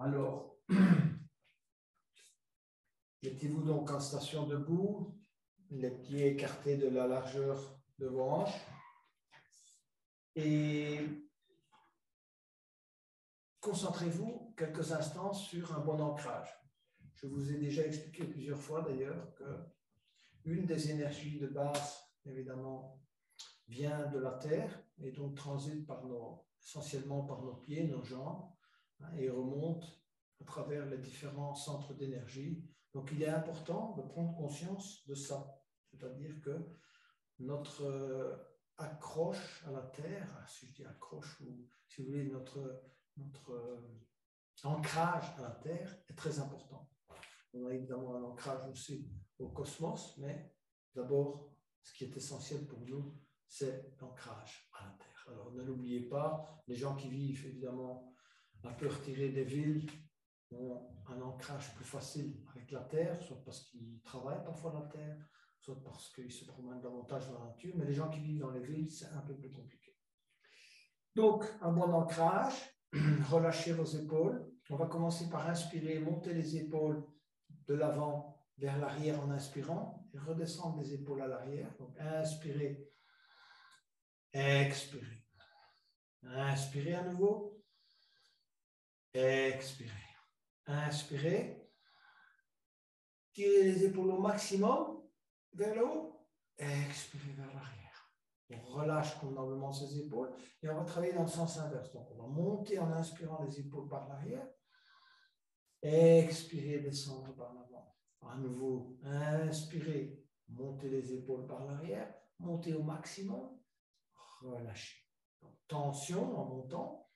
Alors, mettez-vous donc en station debout, les pieds écartés de la largeur de vos hanches. Et concentrez-vous quelques instants sur un bon ancrage. Je vous ai déjà expliqué plusieurs fois d'ailleurs que une des énergies de base, évidemment, vient de la terre et donc transite essentiellement par nos pieds, nos jambes, et remonte à travers les différents centres d'énergie. Donc il est important de prendre conscience de ça, c'est-à-dire que notre accroche à la terre, si je dis accroche, ou si vous voulez, notre ancrage à la terre est très important. On a évidemment un ancrage aussi au cosmos, mais d'abord, ce qui est essentiel pour nous, c'est l'ancrage à la terre. Alors ne l'oubliez pas, les gens qui vivent évidemment un peu retirés des villes ont un ancrage plus facile avec la terre, soit parce qu'ils travaillent parfois la terre, soit parce qu'ils se promènent davantage dans la nature, mais les gens qui vivent dans les villes, c'est un peu plus compliqué. Donc, un bon ancrage, relâchez vos épaules. On va commencer par inspirer, monter les épaules de l'avant vers l'arrière en inspirant et redescendre les épaules à l'arrière. Donc, inspirez, expirez. Inspirez à nouveau, expirez. Inspirez, tirez les épaules au maximum vers le haut, expirez vers l'arrière. On relâche convenablement ses épaules et on va travailler dans le sens inverse. Donc, on va monter en inspirant les épaules par l'arrière, expirez, descendre par l'avant. À nouveau, inspirez, montez les épaules par l'arrière, montez au maximum, relâchez. Donc, tension en montant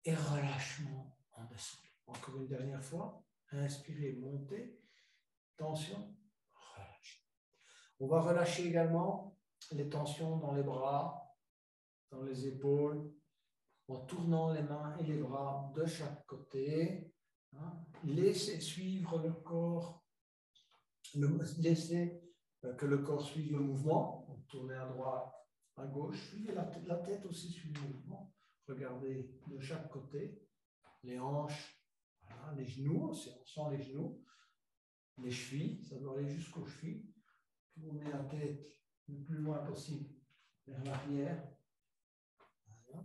et relâchement en descendant. Encore une dernière fois, inspirez, montez, tension, relâchez. On va relâcher également les tensions dans les bras, dans les épaules, en tournant les mains et les bras de chaque côté. Laissez suivre le corps, laissez que le corps suive le mouvement. Donc, tournez à droite, à gauche, suivez la tête aussi suit le mouvement. Regardez de chaque côté, les hanches, voilà, les genoux, on sent les genoux, les chevilles, ça doit aller jusqu'aux chevilles. Tournez la tête le plus loin possible vers l'arrière. Voilà.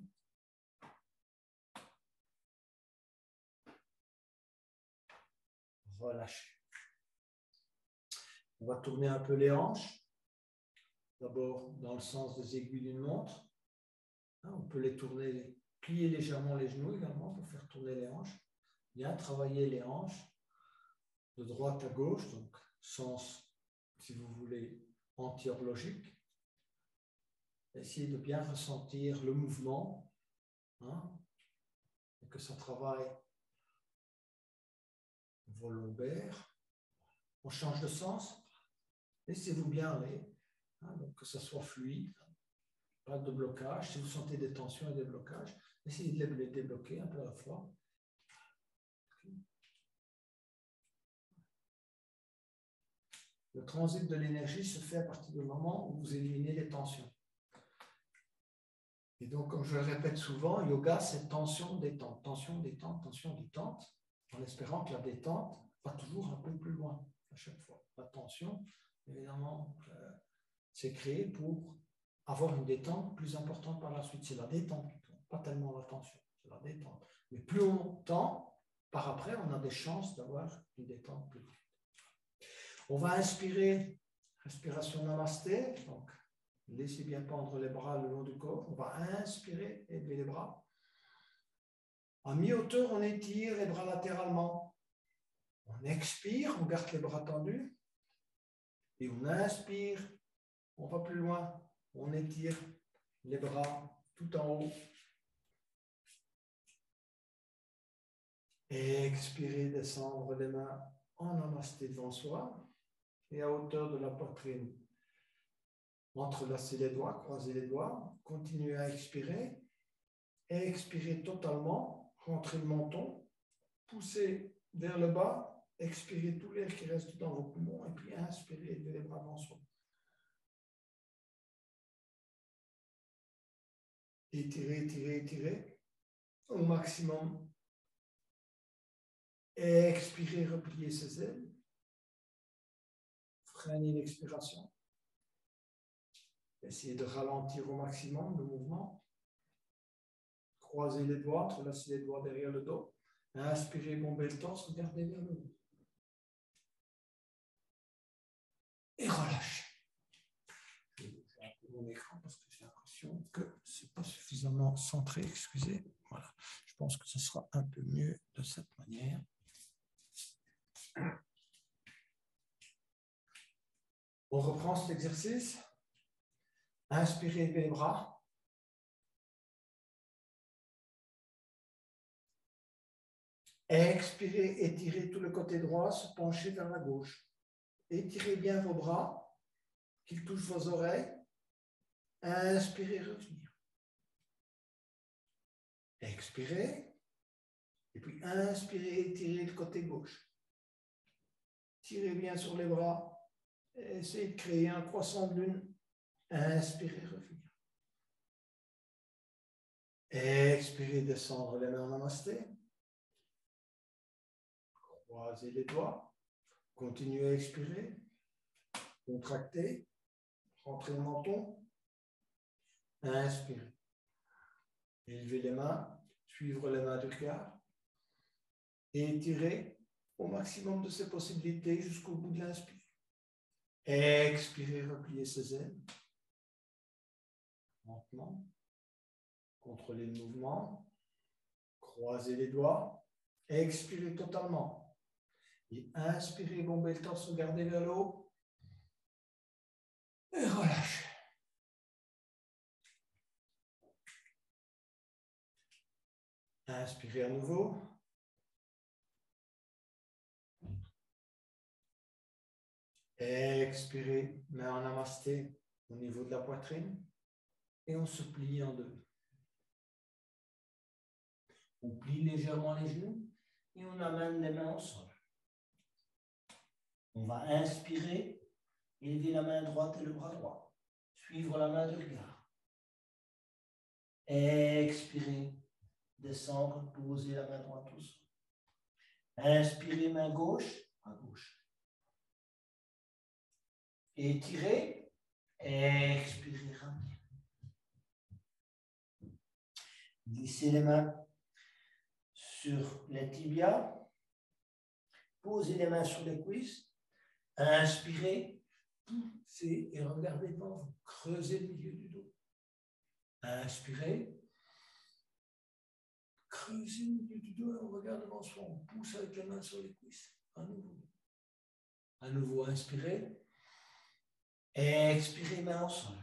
Relâchez. On va tourner un peu les hanches. D'abord dans le sens des aiguilles d'une montre. On peut les tourner, plier légèrement les genoux également pour faire tourner les hanches. Bien travailler les hanches de droite à gauche, donc sens, si vous voulez, anti-horlogique. Essayez de bien ressentir le mouvement, et que ça travaille vos lombaires. On change de sens. Laissez-vous bien aller, donc que ça soit fluide. Pas de blocage. Si vous sentez des tensions et des blocages, essayez de les débloquer un peu à la fois. Le transit de l'énergie se fait à partir du moment où vous éliminez les tensions. Et donc, comme je le répète souvent, yoga, c'est tension, détente, tension, détente, tension, détente, en espérant que la détente va toujours un peu plus loin à chaque fois. La tension, évidemment, c'est créé pour avoir une détente plus importante par la suite. C'est la détente qui compte, pas tellement la tension, c'est la détente. Mais plus on tend, par après, on a des chances d'avoir une détente plus vite. On va inspirer, respiration namasté, donc laissez bien pendre les bras le long du corps. On va inspirer, élever les bras. À mi-hauteur, on étire les bras latéralement. On expire, on garde les bras tendus. Et on inspire, on va plus loin. On étire les bras tout en haut. Expirez, descendre les mains en namasté devant soi et à hauteur de la poitrine. Entrelacez les doigts, croisez les doigts. Continuez à expirer. Expirez totalement, rentrez le menton, poussez vers le bas, expirez tout l'air qui reste dans vos poumons et puis inspirez, élevez les bras devant soi. Étirez, étirez, étirez au maximum. Expirez, repliez ses ailes. Freinez l'expiration. Essayez de ralentir au maximum le mouvement. Croisez les doigts, entrelacez les doigts derrière le dos. Inspirez, bombez le torse, regardez vers le haut. Et relâchez. Je vais bouger un peu mon écran parce que j'ai l'impression que ce n'est pas suffisamment centré. Excusez. Voilà. Je pense que ce sera un peu mieux de cette manière. On reprend cet exercice. Inspirez les bras. Expirez, étirez tout le côté droit, se pencher vers la gauche. Étirez bien vos bras, qu'ils touchent vos oreilles. Inspirez, revenir. Expirez. Et puis inspirez, étirez le côté gauche. Tirez bien sur les bras. Essayez de créer un croissant de lune. Inspirez, revenir. Expirez, descendre les mains en namasté. Croisez les doigts. Continuez à expirer. Contractez. Rentrez le menton. Inspirez. Élevez les mains. Suivre les mains du regard. Et étirez au maximum de ses possibilités jusqu'au bout de l'inspire. Expirez, repliez ses ailes. Lentement. Contrôlez le mouvement. Croisez les doigts. Expirez totalement. Et inspirez, bombez le torse, regardez vers le haut. Et relâchez. Inspirez à nouveau. Expirez, main en namasté au niveau de la poitrine. Et on se plie en deux. On plie légèrement les genoux et on amène les mains au sol. On va inspirer, élever la main droite et le bras droit. Suivre la main du regard. Expirez, descendre, poser la main droite au sol. Inspirez, main gauche, à gauche. Étirez, expirez, ramenez. Glissez les mains sur les tibias. Posez les mains sur les cuisses. Inspirez, poussez et regardez devant vous. Creusez le milieu du dos. Inspirez. Creusez le milieu du dos et on regarde devant soi. On pousse avec les mains sur les cuisses. À nouveau. À nouveau, inspirez. Expirez, main au sol.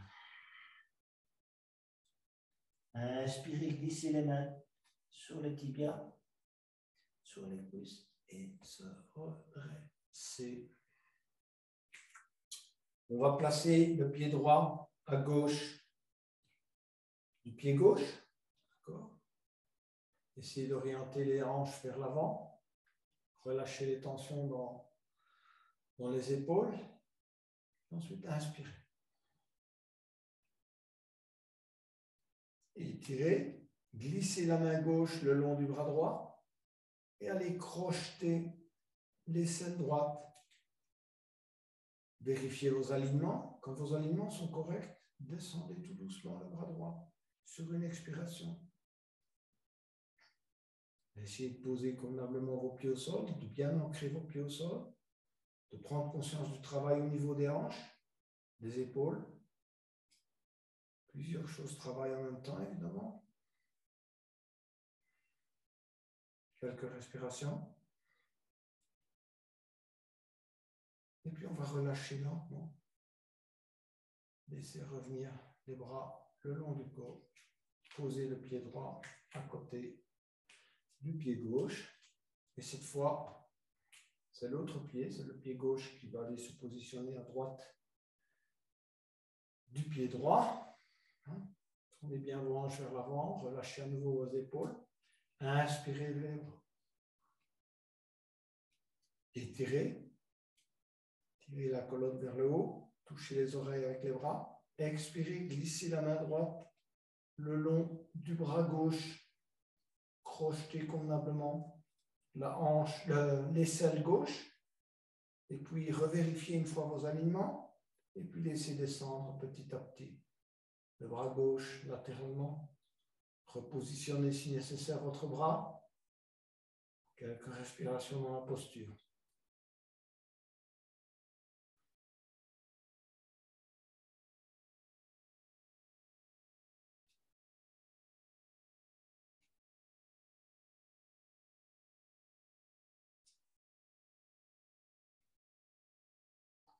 Inspirez, glissez les mains sur les tibias, sur les cuisses et se redresser. On va placer le pied droit à gauche du pied gauche. D'accord. Essayez d'orienter les hanches vers l'avant. Relâchez les tensions dans les épaules. Ensuite, inspirez. Étirez. Glissez la main gauche le long du bras droit et allez crocheter l'aisselle droite. Vérifiez vos alignements. Quand vos alignements sont corrects, descendez tout doucement le bras droit sur une expiration. Essayez de poser convenablement vos pieds au sol, de bien ancrer vos pieds au sol, de prendre conscience du travail au niveau des hanches, des épaules. Plusieurs choses travaillent en même temps, évidemment. Quelques respirations. Et puis on va relâcher lentement. Laissez revenir les bras le long du corps. Posez le pied droit à côté du pied gauche. Et cette fois, c'est l'autre pied, c'est le pied gauche qui va aller se positionner à droite du pied droit. Tournez bien vos hanches vers l'avant, relâchez à nouveau vos épaules. Inspirez les bras. Étirez. Tirez la colonne vers le haut. Touchez les oreilles avec les bras. Expirez, glissez la main droite le long du bras gauche. Crochetez convenablement. la hanche, l'aisselle gauche, et puis revérifiez une fois vos alignements, et puis laissez descendre petit à petit. Le bras gauche latéralement. Repositionnez si nécessaire votre bras. Quelques respirations dans la posture.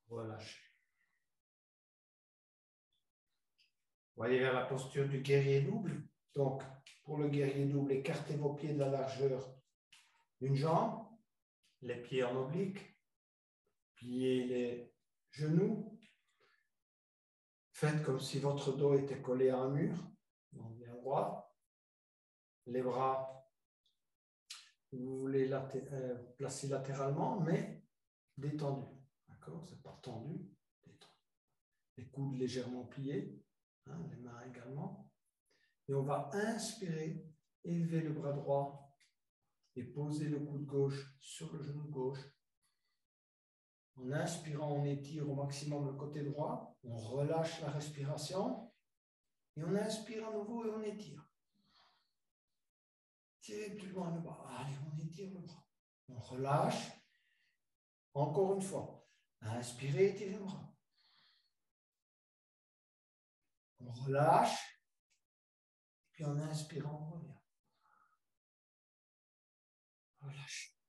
Relâchez. Voyez vers la posture du guerrier double. Donc, pour le guerrier double, écartez vos pieds de la largeur d'une jambe, les pieds en oblique, pliez les genoux. Faites comme si votre dos était collé à un mur, donc bien droit. Les bras, vous voulez placer latéralement, mais détendus. D'accord? C'est pas tendu, détendu. Les coudes légèrement pliés, hein, les mains également. Et on va inspirer, élever le bras droit et poser le coude gauche sur le genou gauche. En inspirant, on étire au maximum le côté droit, on relâche la respiration et on inspire à nouveau et on étire. Tirez plus loin le bras. Allez, on étire le bras. On relâche. Encore une fois. Inspirez, étirez le bras. On relâche. Puis en inspirant, on revient. Relâche.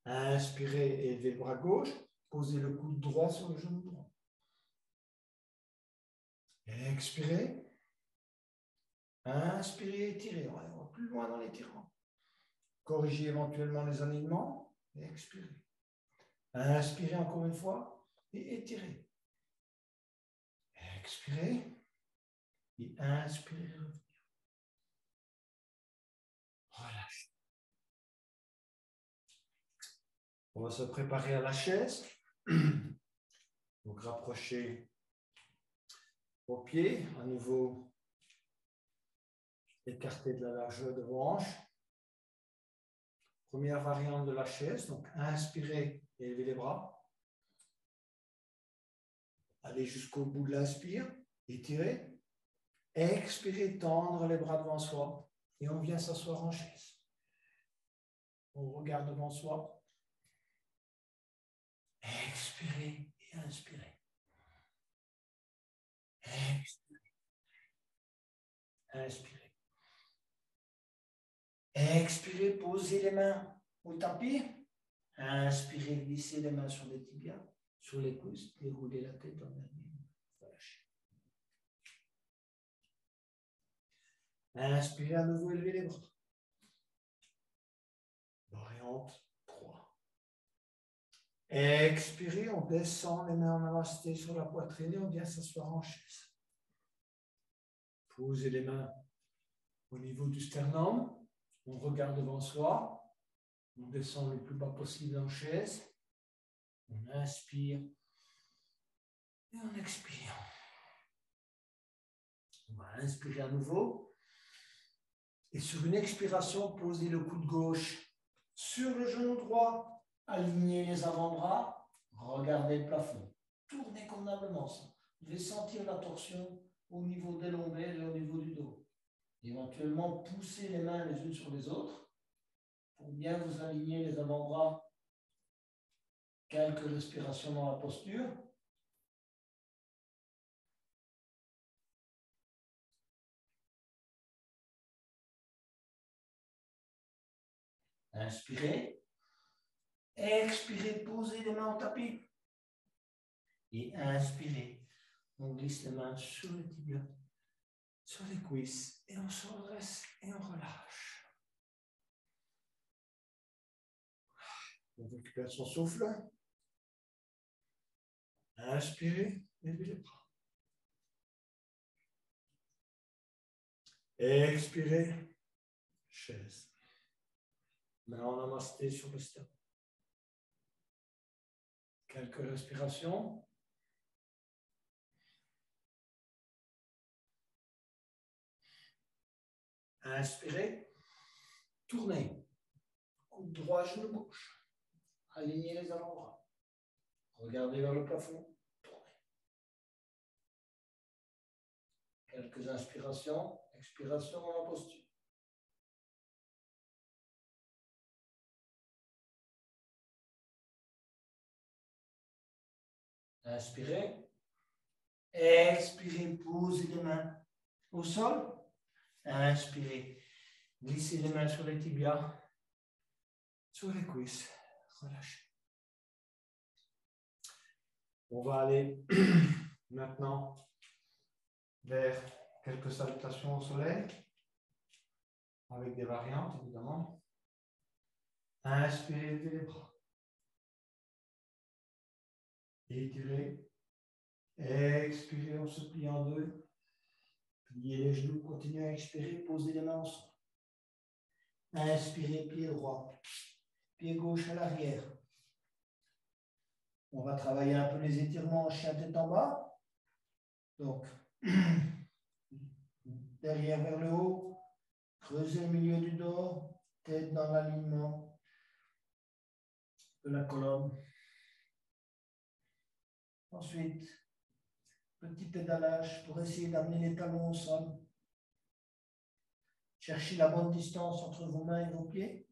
Inspirez, élevez le bras gauche. Posez le coude droit sur le genou droit. Expirez. Inspirez, étirez. On va plus loin dans l'étirement. Corrigez éventuellement les alignements. Et expirez. Inspirez encore une fois. Et étirez. Expirez. Et inspirez, revenir. Relâchez. On va se préparer à la chaise. Donc, rapprochez vos pieds. À nouveau, écartez de la largeur de vos hanches. Première variante de la chaise. Donc, inspirez et élevez les bras. Allez jusqu'au bout de l'inspire. Étirez. Expirez, tendre les bras devant soi. Et on vient s'asseoir en chaise. On regarde devant soi. Expirez et inspirez. Expirez. Inspirez. Expirez, posez les mains au tapis. Inspirez, glissez les mains sur les tibias, sur les cuisses, déroulez la tête en dernier. Relâchez. Inspirez, à nouveau, élevez les bras. Variante 3. Expirez, on descend les mains en namasté sur la poitrine et on vient s'asseoir en chaise. Posez les mains au niveau du sternum. On regarde devant soi. On descend le plus bas possible en chaise. On inspire et on expire. On va inspirer à nouveau. Et sur une expiration, posez le coude gauche sur le genou droit. Alignez les avant-bras. Regardez le plafond. Tournez convenablement. Vous devez sentir la torsion au niveau des lombaires et au niveau du dos. Éventuellement, poussez les mains les unes sur les autres pour bien vous aligner les avant-bras. Quelques respirations dans la posture. Inspirez. Expirez, posez les mains au tapis. Et inspirez. On glisse les mains sur les tibias, sur les cuisses. Et on se redresse et on relâche. On récupère son souffle. Inspirez, levez les bras. Expirez, chaise. Maintenant, on namasté sur le sternum. Quelques respirations. Inspirez, tournez. coude droit, genou gauche. Alignez les avant-bras. Regardez vers le plafond. Tournez. Quelques inspirations, expirations dans la posture. Inspirez. Expirez, posez les mains au sol. Inspirez. Glissez les mains sur les tibias, sur les cuisses. Relâchez. On va aller maintenant vers quelques salutations au soleil, avec des variantes évidemment. Inspirez, levez les bras. Étirez. Expirez, on se plie en deux. Pliez les genoux, continuez à expirer, posez les mains au sol. Inspirez, pied droit. Pied gauche à l'arrière. On va travailler un peu les étirements en chien tête en bas. Donc, derrière vers le haut, creusez le milieu du dos, tête dans l'alignement de la colonne. Ensuite, petit pédalage pour essayer d'amener les talons au sol. Cherchez la bonne distance entre vos mains et vos pieds.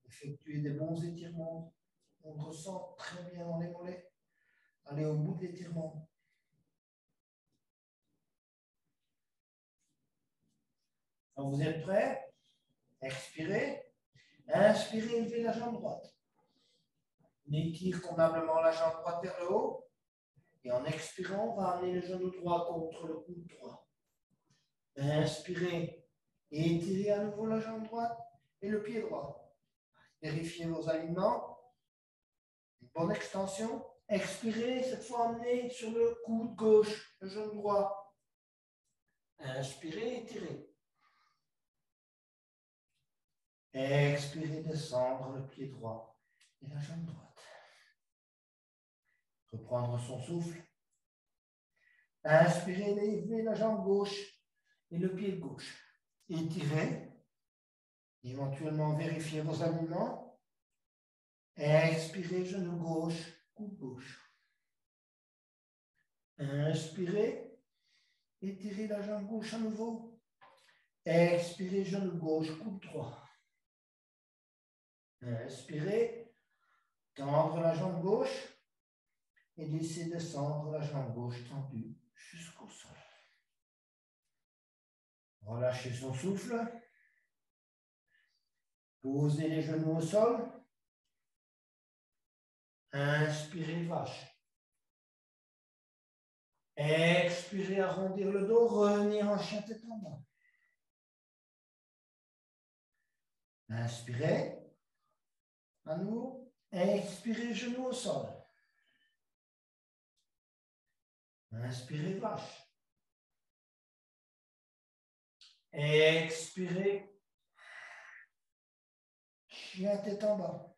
Effectuez des bons étirements. On ressent très bien dans les mollets. Allez au bout de l'étirement. Quand vous êtes prêts, expirez. Inspirez, levez la jambe droite. On étire convenablement la jambe droite vers le haut. Et en expirant, on va amener le genou droit contre le coude droit. Inspirez. Et étirez à nouveau la jambe droite et le pied droit. Vérifiez vos alignements. Une bonne extension. Expirez, cette fois amenez sur le coude gauche, le genou droit. Inspirez, étirez. Expirez, descendre le pied droit et la jambe droite. Reprendre son souffle. Inspirez, levez la jambe gauche et le pied gauche. Étirez. Éventuellement, vérifiez vos alignements. Expirez, genou gauche, coude gauche. Inspirez. Étirez la jambe gauche à nouveau. Expirez, genou gauche, coude droit. Inspirez. Tendre la jambe gauche. Et laissez descendre la jambe gauche tendue jusqu'au sol. Relâchez son souffle. Posez les genoux au sol. Inspirez, vache. Expirez, arrondir le dos, revenir en chien tête en bas. Inspirez. À nouveau. Expirez, genoux au sol. Inspirez, vache. Expirez. Chien tête en bas.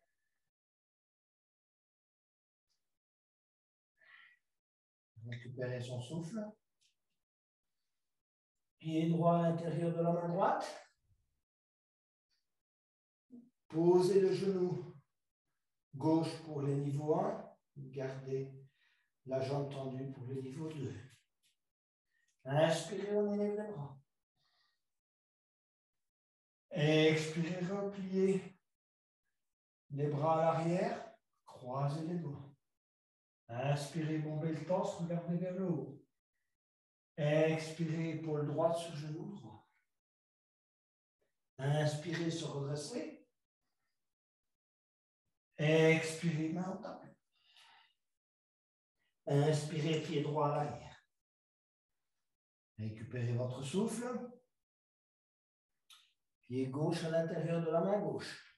Récupérez son souffle. Pied droit à l'intérieur de la main droite. Posez le genou gauche pour le niveau 1. Gardez la jambe tendue pour le niveau 2. Inspirez, on élève les bras. Expirez, repliez les bras à l'arrière. Croisez les doigts. Inspirez, bombez le torse, regardez vers le haut. Expirez, épaule droite sur genou droit. Inspirez, se redresser. Expirez, main au tapis. Inspirez, pied droit à l'arrière. Récupérez votre souffle. Pied gauche à l'intérieur de la main gauche.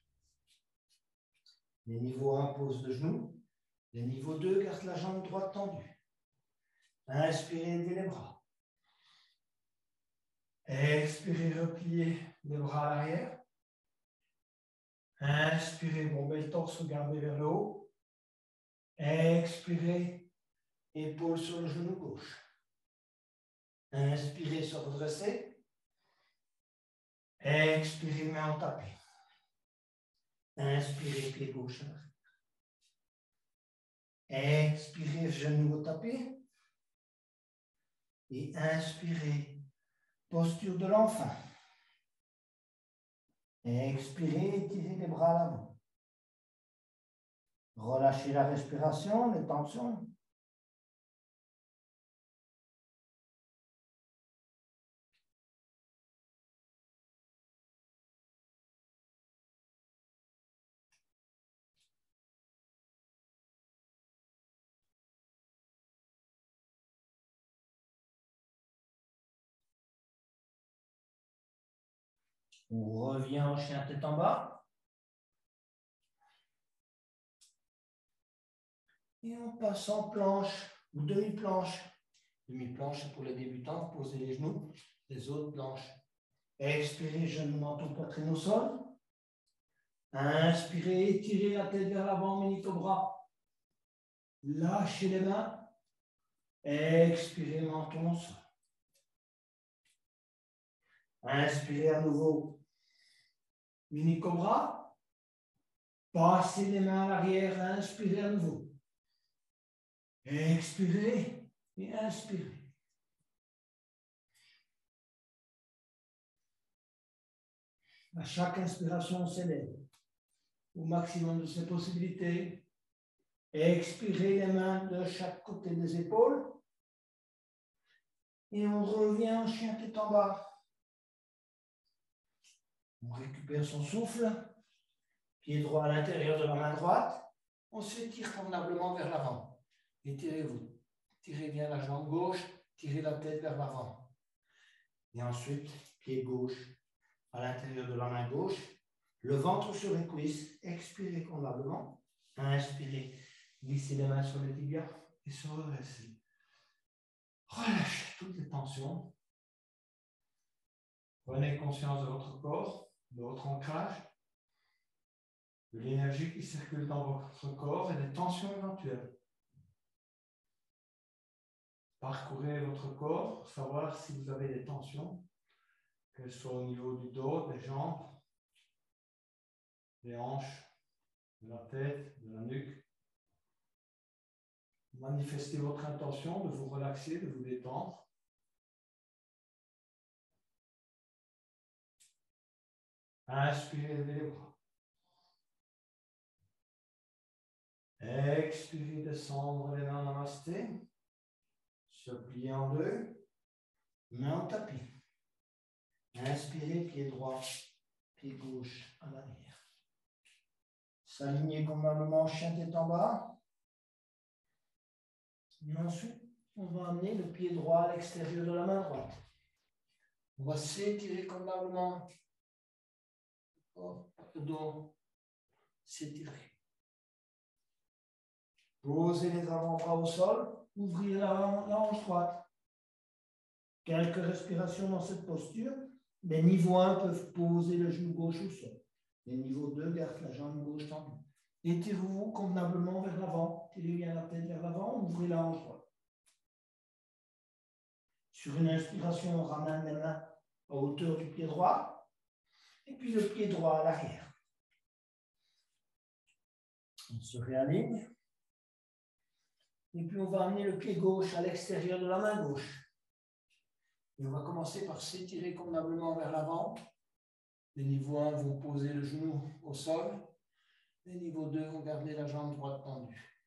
Les niveaux 1, pose le genou. Les niveaux 2, garde la jambe droite tendue. Inspirez, levez les bras. Expirez, repliez les bras à l'arrière. Inspirez, bombez le torse, regardez vers le haut. Expirez, épaule sur le genou gauche. Inspirez, se redresser. Expirez, main en tapis. Inspirez, pied gauche à l'arrière. Expirez, genou au tapis. Et inspirez, posture de l'enfant. Expirez, étirez les bras à l'avant. Relâchez la respiration, les tensions. On revient au chien tête en bas. Et on passe en planche ou demi-planche. Demi-planche, c'est pour les débutants, posez les genoux. Les autres planches. Expirez, genou, menton, poitrine au sol. Inspirez, étirez la tête vers l'avant, mini-cobra. Lâchez les mains. Expirez, menton au sol. Inspirez à nouveau. Mini-cobra. Passez les mains à l'arrière. Inspirez à nouveau. Expirez et inspirez. À chaque inspiration, on s'élève au maximum de ses possibilités. Expirez les mains de chaque côté des épaules. Et on revient en chien tête en bas. On récupère son souffle. Pied droit à l'intérieur de la main droite. On s'étire convenablement vers l'avant. Étirez-vous. Tirez bien la jambe gauche. Tirez la tête vers l'avant. Et ensuite, pied gauche à l'intérieur de la main gauche. Le ventre sur les cuisses. Expirez convenablement. Inspirez. Glissez les mains sur les tibias et se redressez. Relâchez toutes les tensions. Prenez conscience de votre corps, de votre ancrage, de l'énergie qui circule dans votre corps et des tensions éventuelles. Parcourez votre corps pour savoir si vous avez des tensions, qu'elles soient au niveau du dos, des jambes, des hanches, de la tête, de la nuque. Manifestez votre intention de vous relaxer, de vous détendre. Inspirez, levez les bras. Expirez, descendre les mains en namasté. Se plier en deux. Main en tapis. Inspirez, pied droit, pied gauche à l'arrière. S'aligner convenablement, chien tête en bas. Et ensuite, on va amener le pied droit à l'extérieur de la main droite. On va s'étirer convenablement. Le dos, s'étirer. Posez les avant-bras au sol. Ouvrez la hanche droite. Quelques respirations dans cette posture. Les niveaux 1 peuvent poser le genou gauche au sol. Les niveaux 2 gardent la jambe gauche tendue. Étirez-vous convenablement vers l'avant. Tirez bien la tête vers l'avant. Ouvrez la hanche droite. Sur une inspiration, on ramène les mains à hauteur du pied droit. Et puis le pied droit à l'arrière. On se réaligne. Et puis on va amener le pied gauche à l'extérieur de la main gauche. Et on va commencer par s'étirer convenablement vers l'avant. Les niveaux 1 vont poser le genou au sol. Les niveaux 2 vont garder la jambe droite tendue.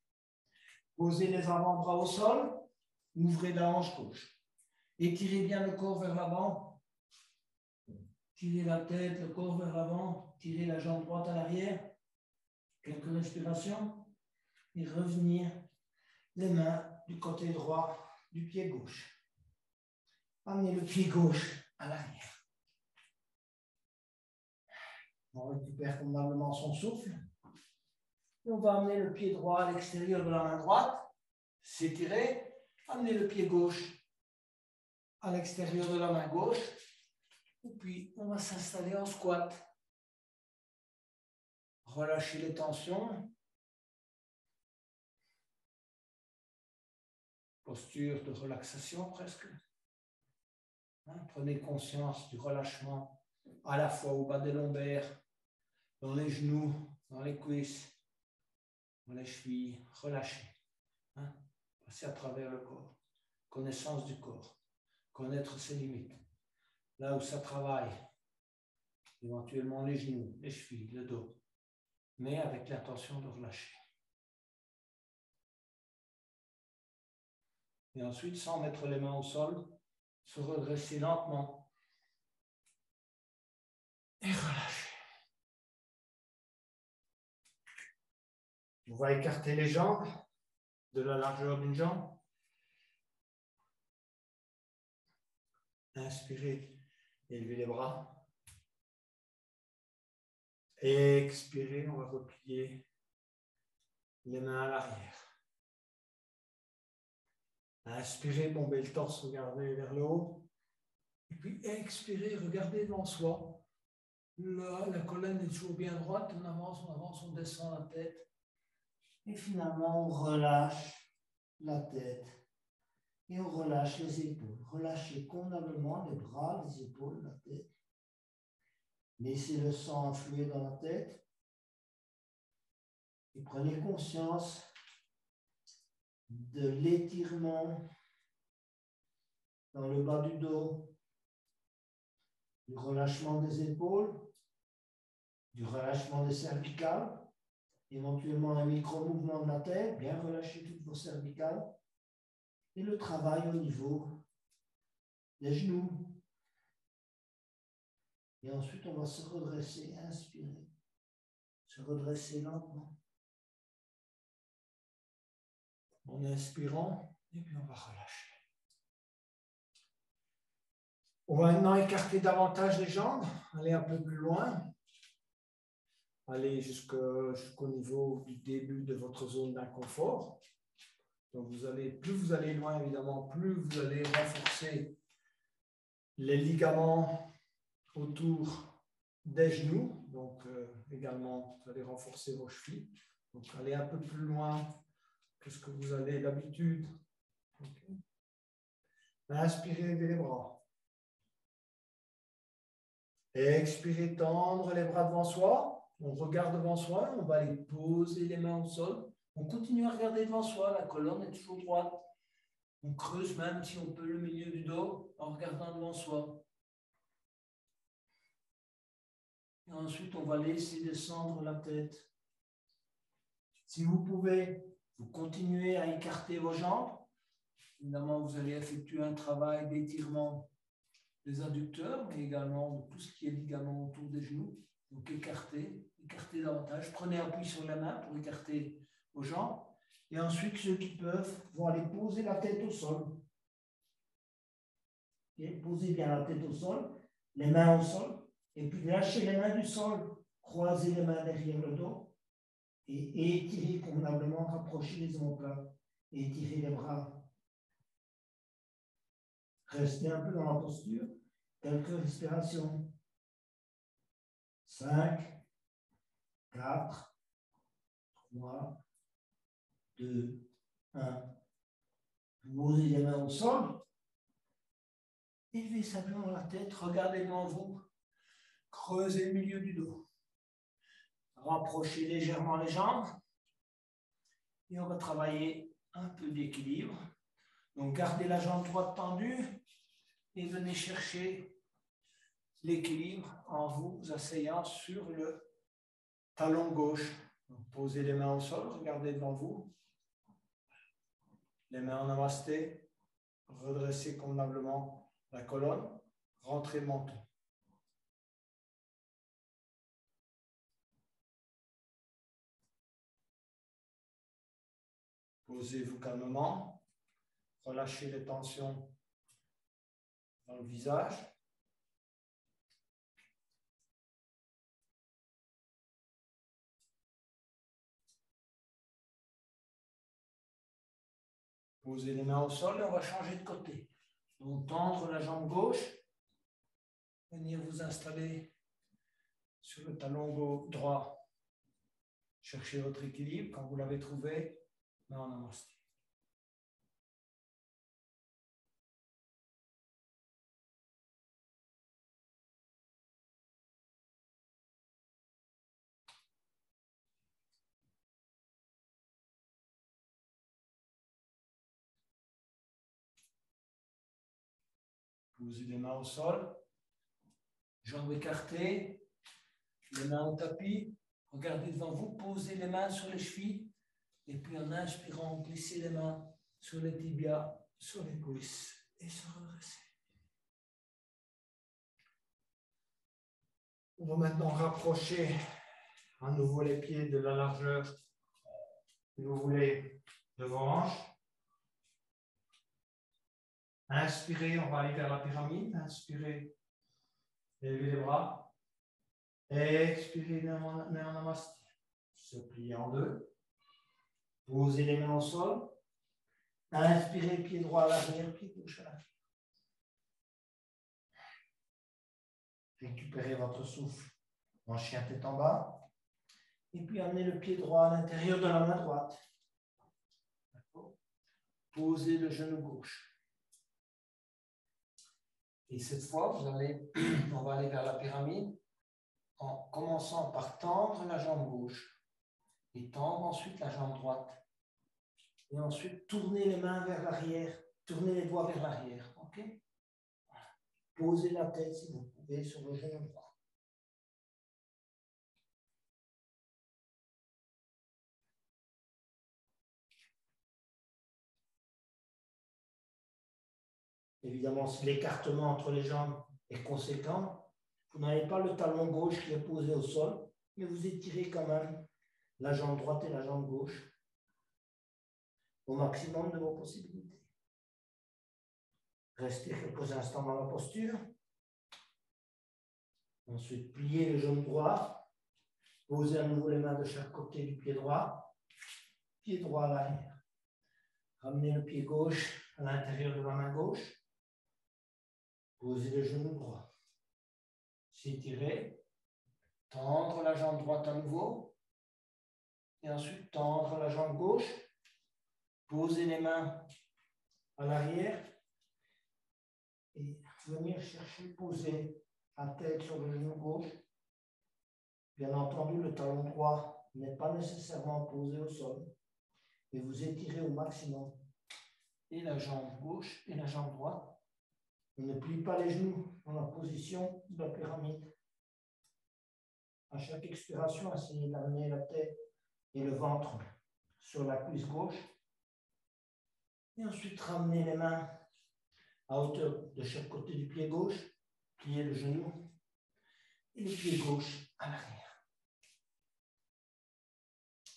Posez les avant-bras au sol. Ouvrez la hanche gauche. Étirez bien le corps vers l'avant. Tirez la tête, le corps vers l'avant. Tirez la jambe droite à l'arrière. Quelques respirations. Et revenir les mains du côté droit du pied gauche. Amenez le pied gauche à l'arrière. On récupère convenablement son souffle. Et on va amener le pied droit à l'extérieur de la main droite. S'étirer. Amenez le pied gauche à l'extérieur de la main gauche. Et puis, on va s'installer en squat. Relâchez les tensions. Posture de relaxation presque. Prenez conscience du relâchement à la fois au bas des lombaires, dans les genoux, dans les cuisses, dans les chevilles, relâchez. Hein? Passez à travers le corps. Connaissance du corps. Connaître ses limites. Là où ça travaille, éventuellement les genoux, les chevilles, le dos, mais avec l'intention de relâcher. Et ensuite, sans mettre les mains au sol, se redresser lentement et relâcher. On va écarter les jambes de la largeur d'une jambe. Inspirez, élevez les bras. Expirez, on va replier les mains à l'arrière. Inspirez, bombez le torse, regardez vers le haut. Et puis expirez, regardez devant soi. Là, la colonne est toujours bien droite. On avance, on descend la tête. Et finalement, on relâche la tête. Et on relâche les épaules. Relâchez convenablement les bras, les épaules, la tête. Laissez le sang affluer dans la tête. Et prenez conscience de l'étirement dans le bas du dos, du relâchement des épaules, du relâchement des cervicales, éventuellement un micro-mouvement de la tête, bien relâcher toutes vos cervicales, et le travail au niveau des genoux. Et ensuite, on va se redresser, inspirer, se redresser lentement. En inspirant, et puis on va relâcher. On va maintenant écarter davantage les jambes, aller un peu plus loin, aller jusqu'au niveau du début de votre zone d'inconfort. Donc plus vous allez loin, évidemment, plus vous allez renforcer les ligaments autour des genoux. Donc également, vous allez renforcer vos chevilles. Donc allez un peu plus loin que ce que vous avez d'habitude. Okay. Inspirez, levez les bras. Expirez, tendre les bras devant soi. On regarde devant soi, on va aller poser les mains au sol. On continue à regarder devant soi, la colonne est toujours droite. On creuse même si on peut le milieu du dos en regardant devant soi. Et ensuite, on va laisser descendre la tête. Si vous pouvez, vous continuez à écarter vos jambes. Évidemment, vous allez effectuer un travail d'étirement des adducteurs, mais également de tout ce qui est ligament autour des genoux. Donc écartez davantage. Prenez appui sur la main pour écarter vos jambes. Et ensuite, ceux qui peuvent vont aller poser la tête au sol. Et posez bien la tête au sol, les mains au sol, et puis lâchez les mains du sol. Croisez les mains derrière le dos et étirez convenablement, rapprochez les omoplates et étirez les bras. Restez un peu dans la posture. Quelques respirations. 5, 4, 3, 2, 1. Vous posez les mains au sol. Élevez simplement la tête, regardez devant vous. Creusez le milieu du dos. Rapprochez légèrement les jambes. Et on va travailler un peu d'équilibre. Donc gardez la jambe droite tendue et venez chercher l'équilibre en vous asseyant sur le talon gauche. Donc, posez les mains au sol, regardez devant vous. Les mains en namasté. Redressez convenablement la colonne. Rentrez le menton. Posez-vous calmement. Relâchez les tensions dans le visage. Posez les mains au sol et on va changer de côté. Donc tendre la jambe gauche. Venir vous installer sur le talon droit. Cherchez votre équilibre. Quand vous l'avez trouvé, main en namasté. Posez les mains au sol. Jambes écartées. Les mains au tapis. Regardez devant vous. Posez les mains sur les chevilles. Et puis en inspirant, glissez les mains sur les tibias, sur les cuisses. Et se redresser. On va maintenant rapprocher à nouveau les pieds de la largeur, si vous voulez, de vos hanches. Inspirez, on va aller vers la pyramide. Inspirez, élevez les bras. Expirez, main en namasté. Se plier en deux. Posez les mains au sol. Inspirez, pied droit à l'arrière, pied gauche à l'arrière. Récupérez votre souffle en chien tête en bas. Et puis amenez le pied droit à l'intérieur de la main droite. Posez le genou gauche. Et cette fois, on va aller vers la pyramide en commençant par tendre la jambe gauche et tendre ensuite la jambe droite. Et ensuite, tournez les mains vers l'arrière, tournez les doigts vers l'arrière. Ok? Voilà. Posez la tête si vous pouvez sur le genou droit. Évidemment, si l'écartement entre les jambes est conséquent, vous n'avez pas le talon gauche qui est posé au sol, mais vous étirez quand même la jambe droite et la jambe gauche au maximum de vos possibilités. Restez quelques instants dans la posture. Ensuite, pliez le genou droit. Posez à nouveau les mains de chaque côté du pied droit. Pied droit à l'arrière. Ramenez le pied gauche à l'intérieur de la main gauche. Posez le genou droit. S'étirer. Tendre la jambe droite à nouveau. Et ensuite, tendre la jambe gauche. Posez les mains à l'arrière. Et venir chercher, poser la tête sur le genou gauche. Bien entendu, le talon droit n'est pas nécessairement posé au sol. Et vous étirez au maximum. Et la jambe gauche et la jambe droite. On ne plie pas les genoux dans la position de la pyramide. À chaque expiration, essayez d'amener la tête et le ventre sur la cuisse gauche. Et ensuite, ramenez les mains à hauteur de chaque côté du pied gauche. Pliez le genou et le pied gauche à l'arrière.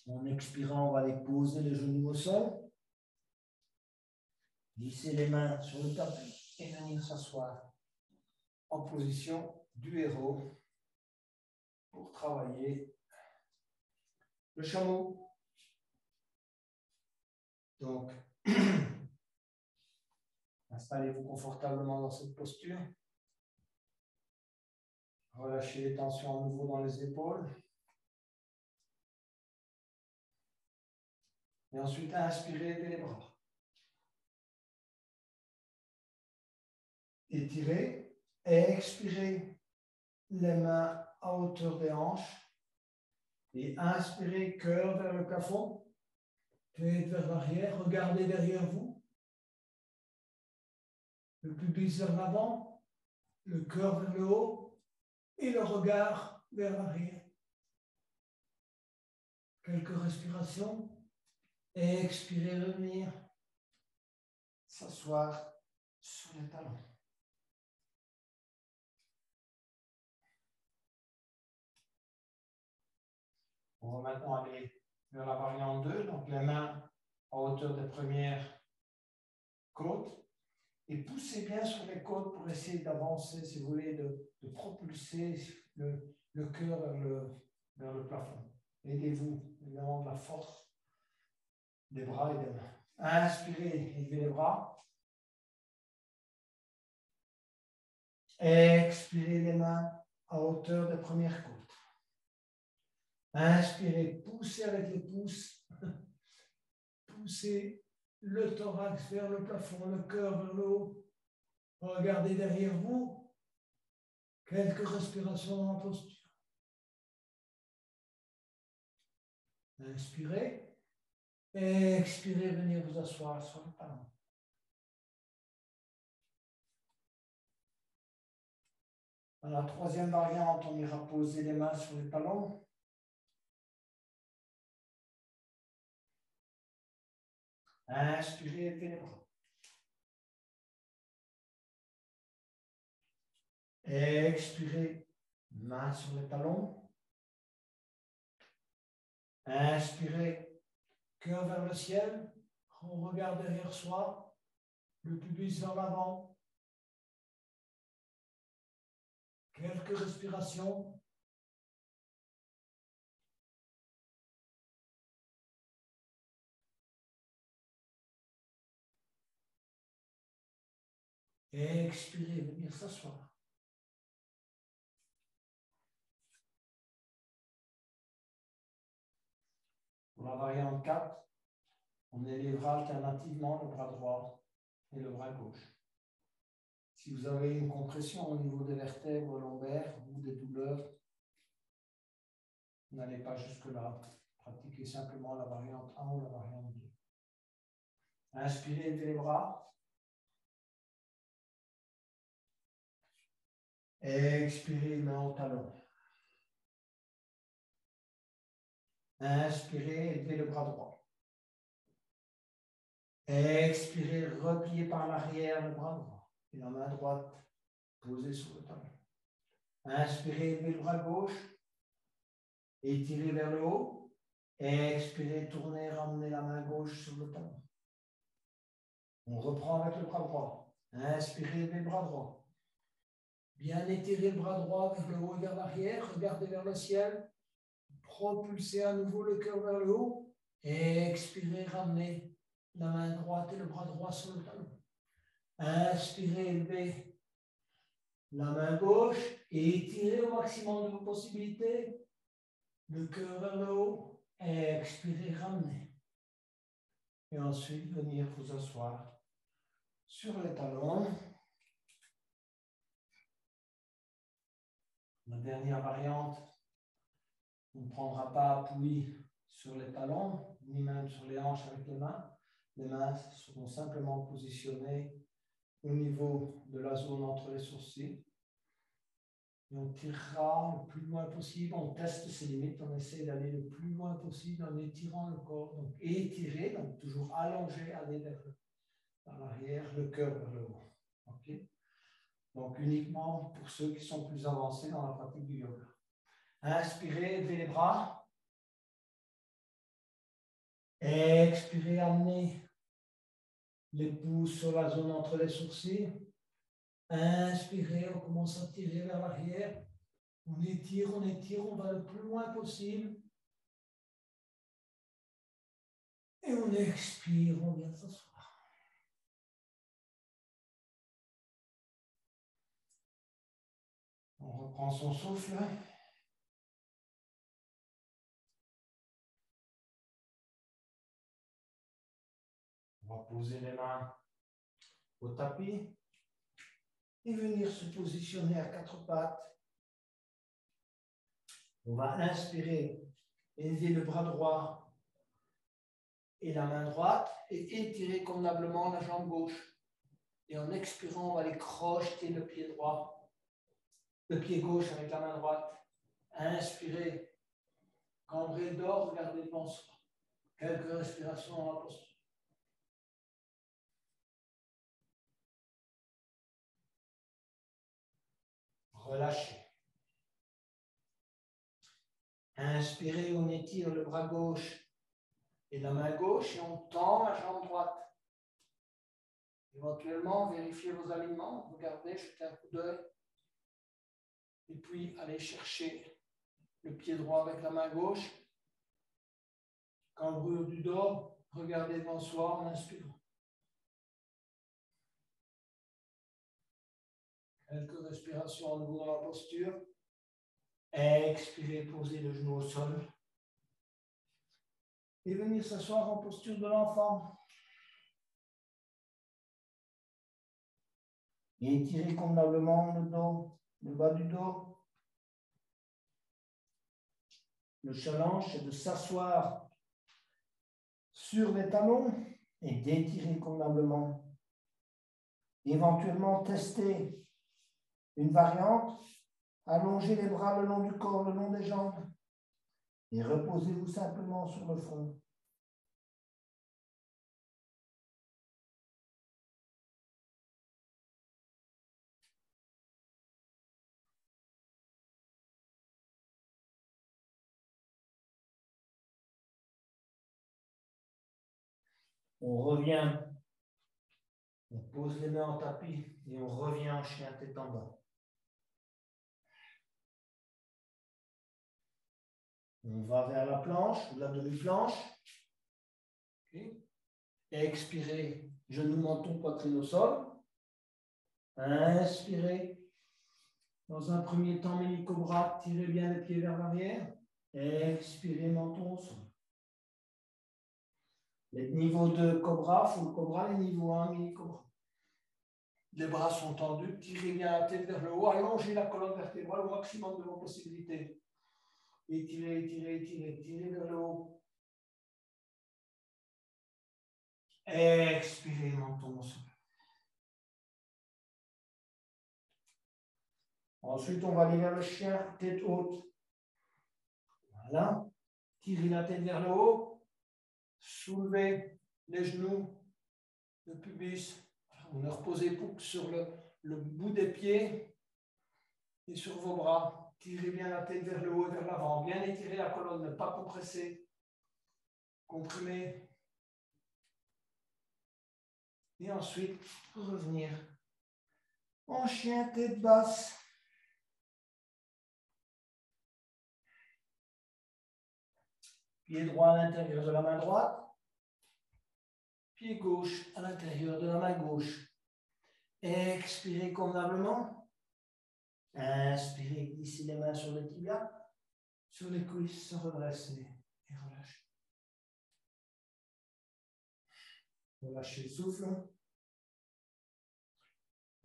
En expirant, on va aller poser les genoux au sol. Glisser les mains sur le tapis et venir s'asseoir en position du héros pour travailler le chameau. Donc, installez-vous confortablement dans cette posture. Relâchez les tensions à nouveau dans les épaules. Et ensuite, inspirez, levez les bras. Étirez, expirez les mains à hauteur des hanches. Et inspirez, cœur vers le plafond. Tête vers l'arrière, regardez derrière vous. Le pubis vers l'avant, le cœur vers le haut et le regard vers l'arrière. Quelques respirations. Et expirez, revenir s'asseoir sur les talons. On va maintenant aller vers la variante 2, donc les mains à hauteur des premières côtes. Et poussez bien sur les côtes pour essayer d'avancer, si vous voulez, de propulser le cœur vers le plafond. Aidez-vous, évidemment, de la force des bras et des mains. Inspirez, élevez les bras. Expirez les mains à hauteur des premières côtes. Inspirez, poussez avec les pouces. Poussez le thorax vers le plafond, le cœur vers le haut. Regardez derrière vous. Quelques respirations dans la posture. Inspirez. Expirez, venez vous asseoir sur le talon. Dans la troisième variante, on ira poser les mains sur les talons. Inspirez, élevez les bras. Expirez, mains sur les talons. Inspirez, cœur vers le ciel. On regarde derrière soi, le pubis vers l'avant. Quelques respirations. Expirez, venir s'asseoir. Pour la variante 4, on élèvera alternativement le bras droit et le bras gauche. Si vous avez une compression au niveau des vertèbres lombaires ou des douleurs, n'allez pas jusque-là. Pratiquez simplement la variante 1 ou la variante 2. Inspirez, élevez les bras. Expirez, main au talon. Inspirez, élevez le bras droit. Expirez, repliez par l'arrière le bras droit et la main droite posée sur le talon. Inspirez, élevez le bras gauche. Étirez vers le haut. Expirez, tournez, ramenez la main gauche sur le talon. On reprend avec le bras droit. Inspirez, élevez le bras droit. Bien étirez le bras droit vers le haut et vers l'arrière. Regardez vers le ciel. Propulsez à nouveau le cœur vers le haut. Expirez, ramenez la main droite et le bras droit sur le talon. Inspirez, élevez la main gauche et étirez au maximum de vos possibilités. Le cœur vers le haut. Expirez, ramenez. Et ensuite, venir vous asseoir sur les talons. La dernière variante, on ne prendra pas appui sur les talons, ni même sur les hanches avec les mains. Les mains seront simplement positionnées au niveau de la zone entre les sourcils. Et on tirera le plus loin possible, on teste ses limites, on essaie d'aller le plus loin possible en étirant le corps. Donc étirer, donc toujours allongé, aller vers l'arrière, le cœur vers le haut. Okay. Donc uniquement pour ceux qui sont plus avancés dans la pratique du yoga. Inspirez, levez les bras. Expirez, amenez les pouces sur la zone entre les sourcils. Inspirez, on commence à tirer vers l'arrière. On étire, on va le plus loin possible. Et on expire, on vient s'asseoir. On reprend son souffle. On va poser les mains au tapis et venir se positionner à quatre pattes. On va inspirer, élever le bras droit et la main droite et étirer convenablement la jambe gauche. Et en expirant, on va aller crocheter le pied droit, le pied gauche avec la main droite. Inspirez, cambrez d'or, regardez devant soi. Quelques respirations dans la posture. Relâchez. Inspirez, on étire le bras gauche et la main gauche et on tend la jambe droite. Éventuellement, vérifiez vos alignements, regardez, jetez un coup d'œil. Et puis, allez chercher le pied droit avec la main gauche. Cambrure du dos, regardez devant soi en inspirant. Quelques respirations à nouveau dans la posture. Expirez, posez le genou au sol. Et venir s'asseoir en posture de l'enfant. Et étirez convenablement le dos, le bas du dos. Le challenge, c'est de s'asseoir sur les talons et d'étirer convenablement. Éventuellement, tester une variante Allongez les bras le long du corps, le long des jambes. Et reposez-vous simplement sur le front. On revient, on pose les mains en tapis et on revient en chien tête en bas. On va vers la planche ou la demi-planche. Okay. Expirez, genoux, menton, poitrine au sol. Inspirez. Dans un premier temps, mini-cobra, tirez bien les pieds vers l'arrière. Expirez, menton au sol. Les niveaux de cobra, full cobra, les niveaux 1, mini-cobra. Les bras sont tendus, tirez bien la tête vers le haut, allongez la colonne vertébrale au maximum de vos possibilités. Étirez, étirez, étirez, tirez vers le haut. Expirez, menton au sol. Ensuite, on va aller vers le chien, tête haute. Voilà. Tirez la tête vers le haut. Soulevez les genoux, le pubis. On est reposé sur le bout des pieds et sur vos bras. Tirez bien la tête vers le haut et vers l'avant. Bien étirer la colonne, ne pas compresser. Comprimez. Et ensuite, revenir en chien tête basse. Pied droit à l'intérieur de la main droite. Pied gauche à l'intérieur de la main gauche. Expirez convenablement. Inspirez, glissez les mains sur les tibias, sur les cuisses, redressez et relâchez. Relâchez le souffle.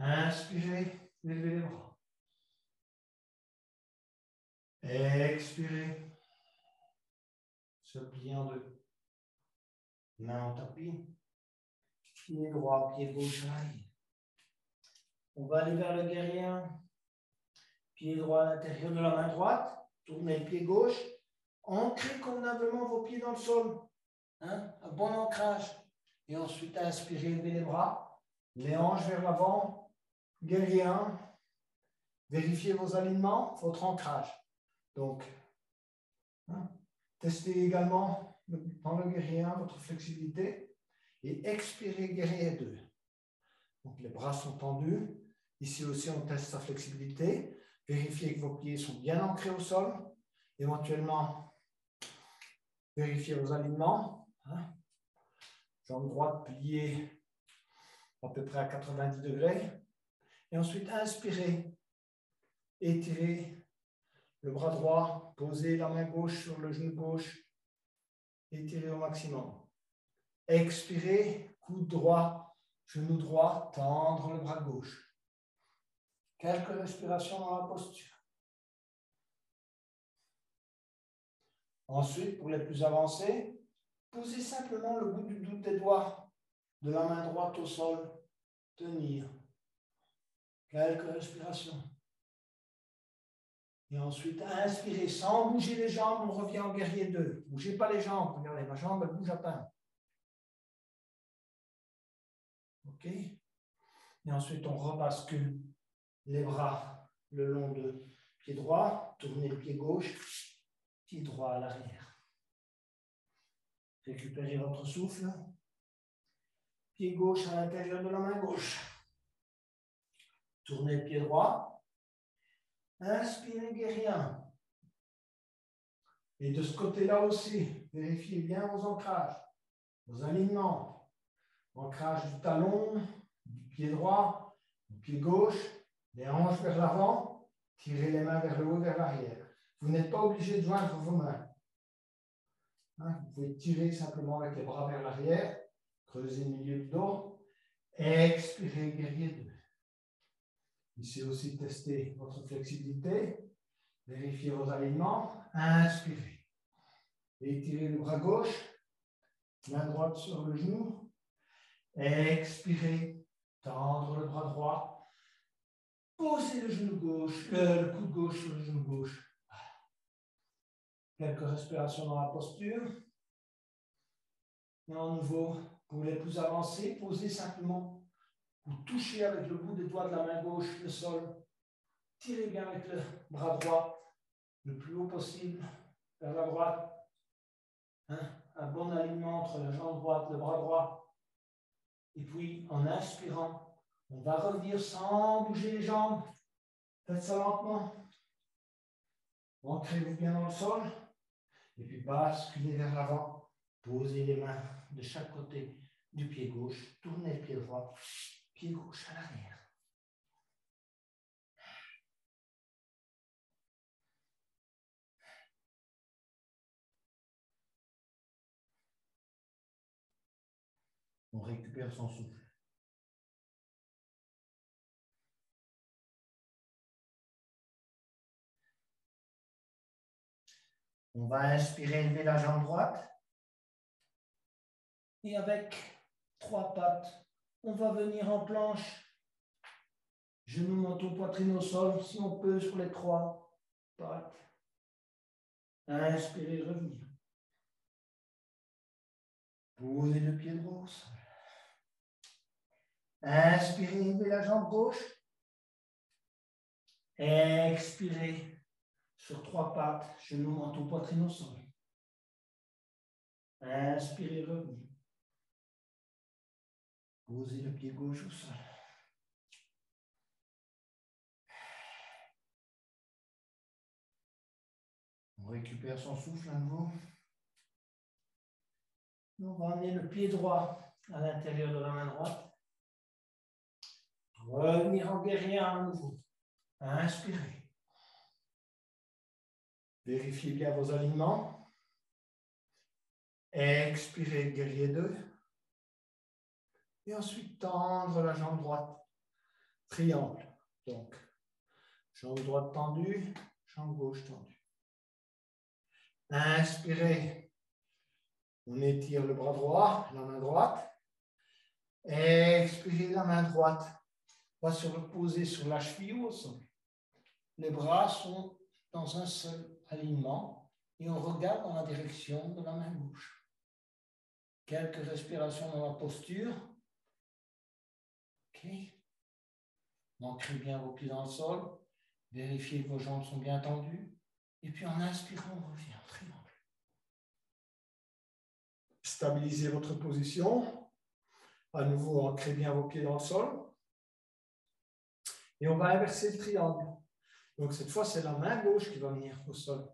Inspirez, levez les bras. Expirez. Se plier en deux. Main en tapis. Pied droit, pied gauche à l'arrière. On va aller vers le guerrier. Pied droit à l'intérieur de la main droite. Tournez le pied gauche. Ancrez convenablement vos pieds dans le sol. Hein? Un bon ancrage. Et ensuite, inspirez, levez les bras. Les hanches vers l'avant. Guerrier 1. Vérifiez vos alignements, votre ancrage. Donc, hein, testez également dans le guerrier 1 votre flexibilité. Et expirez, guerrier 2. Donc, les bras sont tendus. Ici aussi, on teste sa flexibilité. Vérifiez que vos pieds sont bien ancrés au sol. Éventuellement, vérifiez vos alignements. Hein. Jambe droite pliée à peu près à 90 degrés. Et ensuite, inspirez. Étirez le bras droit. Posez la main gauche sur le genou gauche. Étirez au maximum. Expirez. Coude droit, genou droit. Tendre le bras gauche. Quelques respirations dans la posture. Ensuite, pour les plus avancés, posez simplement le bout des doigts de la main droite au sol. Tenir. Quelques respirations. Et ensuite, inspirez sans bouger les jambes, on revient en guerrier 2. Ne bougez pas les jambes. Regardez, ma jambe, elle bouge à peine. OK? Et ensuite, on rebascule les bras le long de pied droit. Tournez le pied gauche. Pied droit à l'arrière. Récupérez votre souffle. Pied gauche à l'intérieur de la main gauche. Tournez le pied droit. Inspirez, guerrier 1. Et de ce côté-là aussi, vérifiez bien vos ancrages, vos alignements. Ancrage du talon, du pied droit, du pied gauche, les hanches vers l'avant, tirez les mains vers le haut, vers l'arrière. Vous n'êtes pas obligé de joindre vos mains. Hein, vous pouvez tirer simplement avec les bras vers l'arrière, creuser le milieu du dos, expirez, guerrier 2. Ici aussi, testez votre flexibilité, vérifiez vos alignements, inspirez. Étirez le bras gauche, main droite sur le genou, expirez, tendre le bras droit, Posez le genou gauche, le coude gauche sur le genou gauche. Quelques respirations dans la posture. Et à nouveau, pour les plus avancés, posez simplement. Vous touchez avec le bout des doigts de la main gauche le sol. Tirez bien avec le bras droit le plus haut possible vers la droite. Un bon alignement entre la jambe droite et le bras droit. Et puis, en inspirant, on va revenir sans bouger les jambes. Faites ça lentement. Ancrez-vous bien dans le sol. Et puis, basculez vers l'avant. Posez les mains de chaque côté du pied gauche. Tournez le pied droit. Pied gauche à l'arrière. On récupère son souffle. On va inspirer, lever la jambe droite. Et avec 3 pattes, on va venir en planche. Genoux, menton, poitrine au sol, si on peut, sur les 3 pattes. Inspirez, revenir. Posez le pied droit au sol. Inspirez, levez la jambe gauche. Expirez sur 3 pattes, genoux, menton, poitrine au sol. Inspirez, revenir. Posez le pied gauche au sol. On récupère son souffle à nouveau. On va amener le pied droit à l'intérieur de la main droite. Revenir en guerrier à nouveau. Inspirez. Vérifiez bien vos alignements. Expirez, guerrier 2. Et ensuite, tendre la jambe droite. Triangle. Donc, jambe droite tendue, jambe gauche tendue. Inspirez. On étire le bras droit, la main droite. Expirez, la main droite va se reposer sur la cheville ou au sol. Les bras sont dans un seul alignement et on regarde dans la direction de la main gauche. Quelques respirations dans la posture. Ok. Ancrez bien vos pieds dans le sol. Vérifiez que vos jambes sont bien tendues. Et puis en inspirant, on revient en triangle. Stabilisez votre position. À nouveau, ancrez bien vos pieds dans le sol. Et on va inverser le triangle. Donc cette fois, c'est la main gauche qui va venir au sol.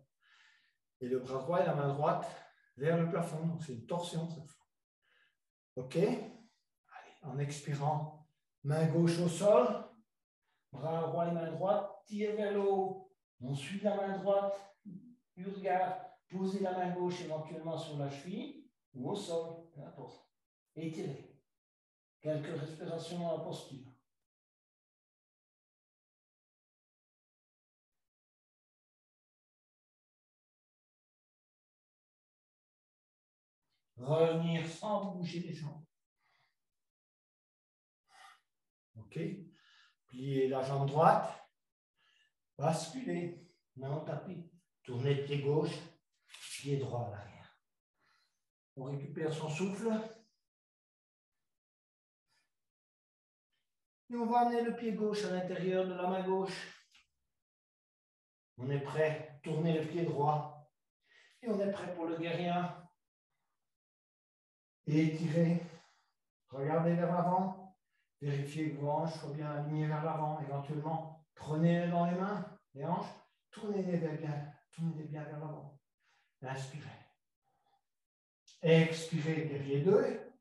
Et le bras droit et la main droite vers le plafond. Donc c'est une torsion cette fois. OK? Allez, en expirant, main gauche au sol. Bras droit et main droite, tire vers le haut. On suit la main droite du regard. Posez la main gauche éventuellement sur la cheville ou au sol, peu importe. Étirez. Quelques respirations dans la posture. Revenir sans bouger les jambes. OK. Pliez la jambe droite. Basculez. Main au tapis. Tournez le pied gauche. Pied droit à l'arrière. On récupère son souffle. Et on va amener le pied gauche à l'intérieur de la main gauche. On est prêt. Tournez le pied droit. Et on est prêt pour le guerrier. Étirez. Regardez vers l'avant. Vérifiez que vos hanches soient bien alignées vers l'avant. Éventuellement, prenez dans les mains, les hanches. Tournez-les bien vers l'avant. Inspirez. Expirez, guerrier 2.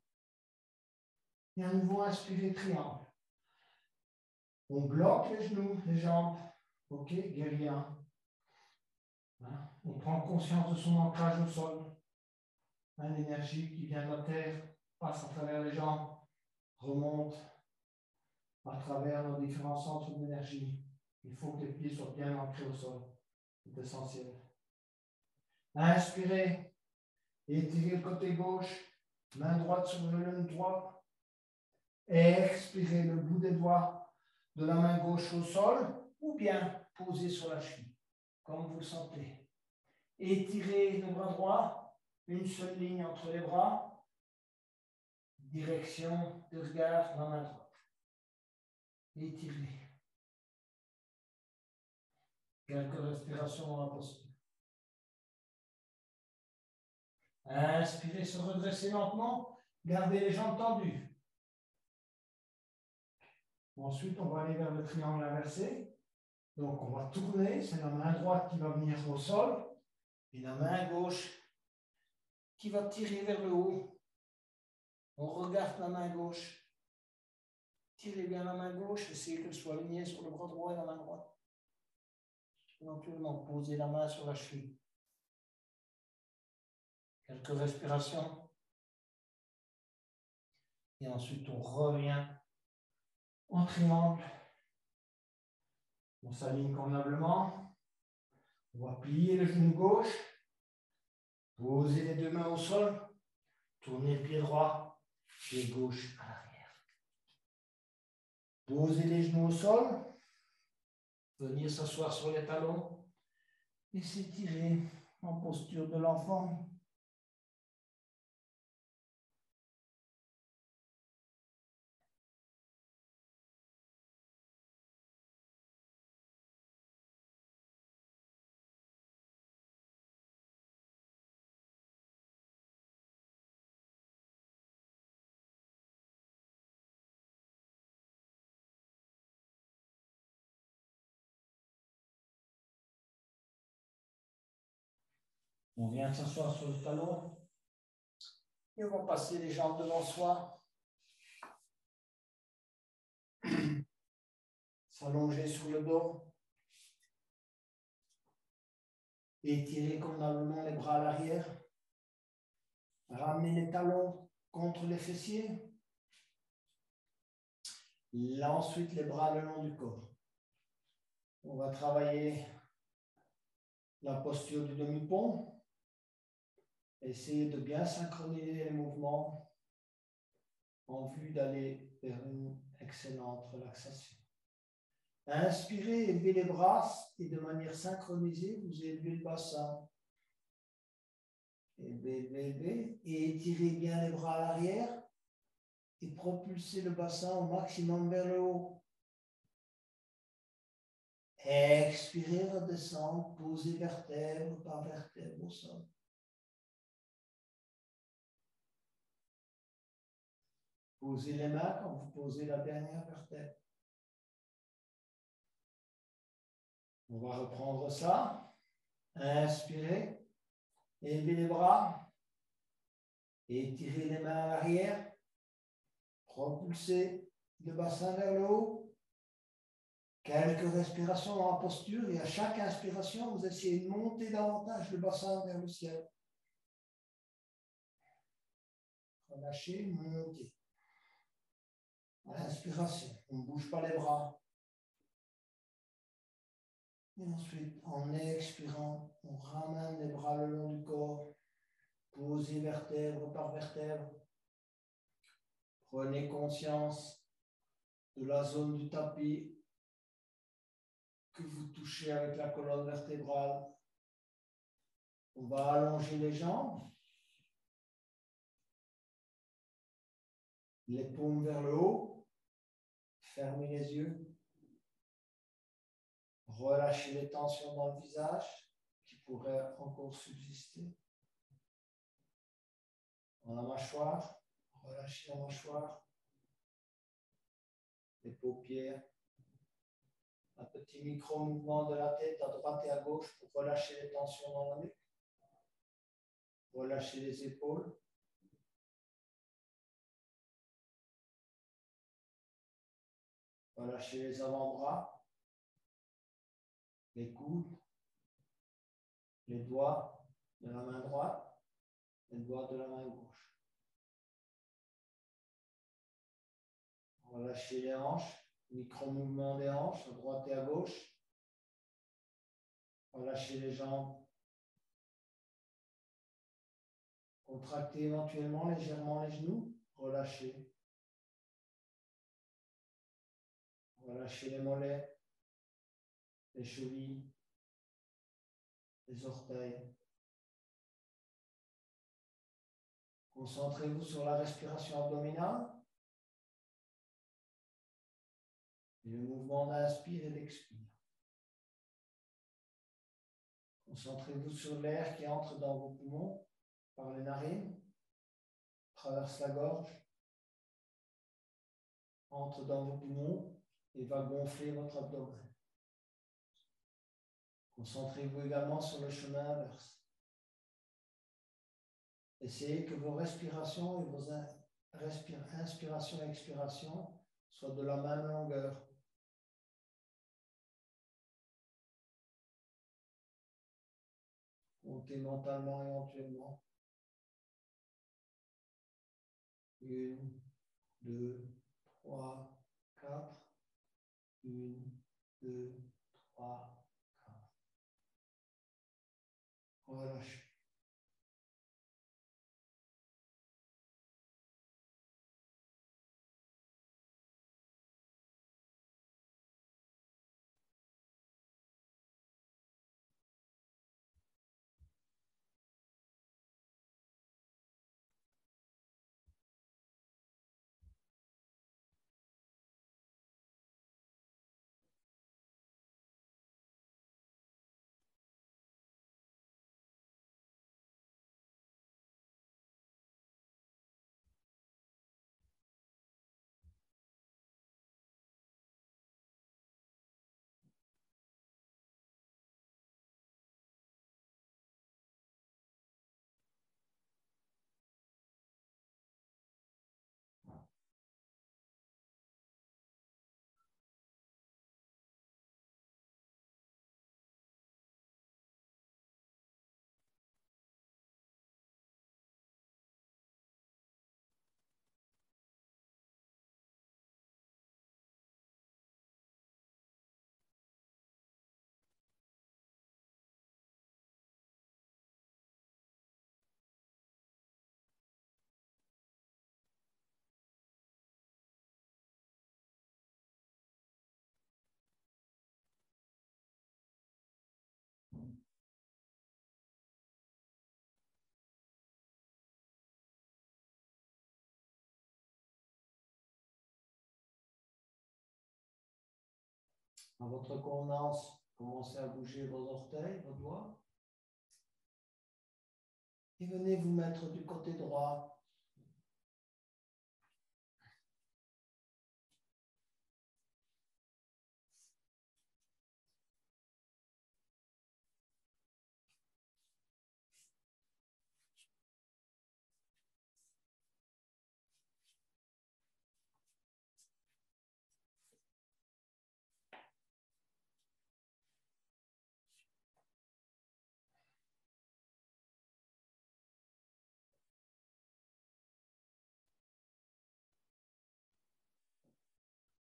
Et à nouveau, inspirez, triangle. On bloque les genoux, les jambes. OK, guerrier 1. On prend conscience de son ancrage au sol. L'énergie qui vient de la terre passe à travers les jambes, remonte à travers nos différents centres d'énergie. Il faut que les pieds soient bien ancrés au sol. C'est essentiel. Inspirez. Étirez le côté gauche. Main droite sur le genou droit. Expirez le bout des doigts de la main gauche au sol ou bien posé sur la cheville, comme vous le sentez. Étirez le bras droit, une seule ligne entre les bras, direction de regard, la main droite. Étirez. Quelques respirations dans la posture. Inspirez, se redresser lentement, gardez les jambes tendues. Ensuite, on va aller vers le triangle inversé. Donc, on va tourner, c'est la main droite qui va venir au sol et la main gauche qui va tirer vers le haut. On regarde la main gauche. Tirez bien la main gauche, essayez qu'elle soit alignée sur le bras droit et la main droite. Éventuellement, posez la main sur la cheville. Quelques respirations. Et ensuite, on revient en triangle. On s'aligne convenablement. On va plier le genou gauche. Posez les deux mains au sol. Tournez le pied droit, pied gauche à l'arrière. Posez les genoux au sol. Venir s'asseoir sur les talons. Et s'étirer en posture de l'enfant. On vient s'asseoir sur le talon. Et on va passer les jambes devant soi. S'allonger sur le dos. Étirer convenablement les bras à l'arrière. Ramener les talons contre les fessiers. Là, ensuite, les bras le long du corps. On va travailler la posture du demi-pont. Essayez de bien synchroniser les mouvements en vue d'aller vers une excellente relaxation. Inspirez, élevez les bras et de manière synchronisée, vous élevez le bassin. Élevez, et étirez bien les bras à l'arrière et propulsez le bassin au maximum vers le haut. Expirez, redescendre, posez vertèbre par vertèbre au sol. Posez les mains quand vous posez la dernière vertèbre. On va reprendre ça. Inspirez. Élevez les bras. Étirez les mains à l'arrière. Propulsez le bassin vers le haut. Quelques respirations dans la posture et à chaque inspiration, vous essayez de monter davantage le bassin vers le ciel. Relâchez, montez. À l'inspiration, on ne bouge pas les bras. Et ensuite, en expirant, on ramène les bras le long du corps. Posez vertèbre par vertèbre. Prenez conscience de la zone du tapis que vous touchez avec la colonne vertébrale. On va allonger les jambes. Les paumes vers le haut. Fermez les yeux. Relâchez les tensions dans le visage qui pourraient encore subsister. Dans la mâchoire, relâchez la mâchoire. Les paupières. Un petit micro-mouvement de la tête à droite et à gauche pour relâcher les tensions dans la nuque. Relâchez les épaules. Relâchez les avant-bras, les coudes, les doigts de la main droite, les doigts de la main gauche. Relâchez les hanches, micro-mouvement des hanches à droite et à gauche. Relâchez les jambes. Contractez éventuellement légèrement les genoux. Relâchez. Relâchez les mollets, les chevilles, les orteils. Concentrez-vous sur la respiration abdominale et le mouvement d'inspire et d'expire. Concentrez-vous sur l'air qui entre dans vos poumons par les narines, traverse la gorge, entre dans vos poumons et va gonfler votre abdomen. Concentrez-vous également sur le chemin inverse. Essayez que vos respirations et vos inspirations et expirations soient de la même longueur. Comptez mentalement éventuellement. 1, 2, 3, 4. 1, 2, 3, 4. Relâchez. À votre convenance, commencez à bouger vos orteils, vos doigts. Et venez vous mettre du côté droit.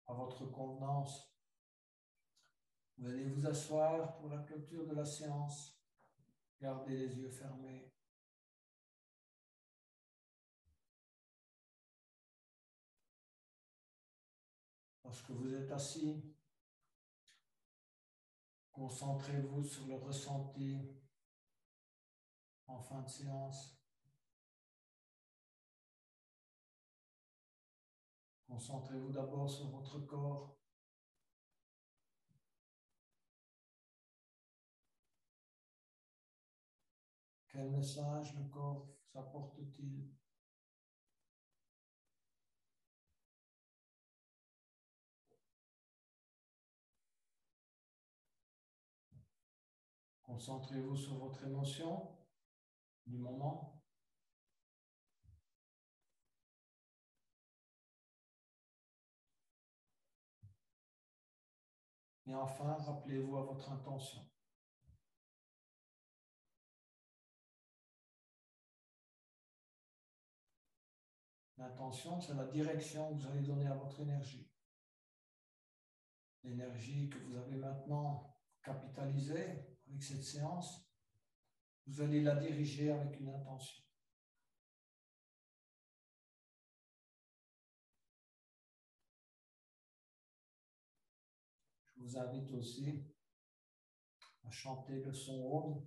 À votre convenance, vous allez vous asseoir pour la clôture de la séance. Gardez les yeux fermés. Lorsque vous êtes assis, concentrez-vous sur le ressenti en fin de séance. Concentrez-vous d'abord sur votre corps. Quel message le corps s'apporte-t-il? Concentrez-vous sur votre émotion du moment. Et enfin, rappelez-vous à votre intention. L'intention, c'est la direction que vous allez donner à votre énergie. L'énergie que vous avez maintenant capitalisée avec cette séance, vous allez la diriger avec une intention. vous invite aussi à chanter le son Om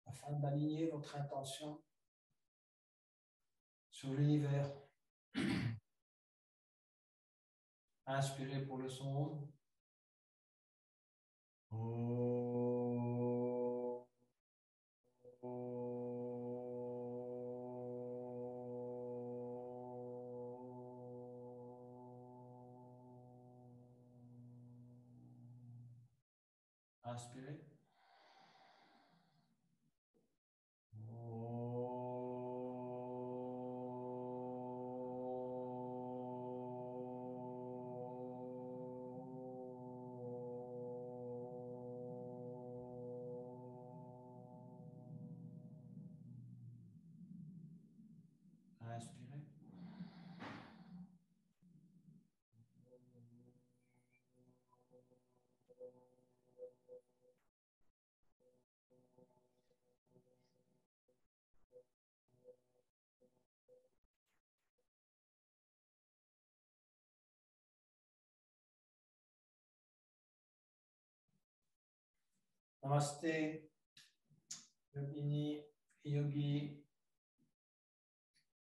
afin d'aligner votre intention sur l'univers. Inspirez pour le son Om. Inspirez. Inspirez. Namaste, Yogini, Yogi.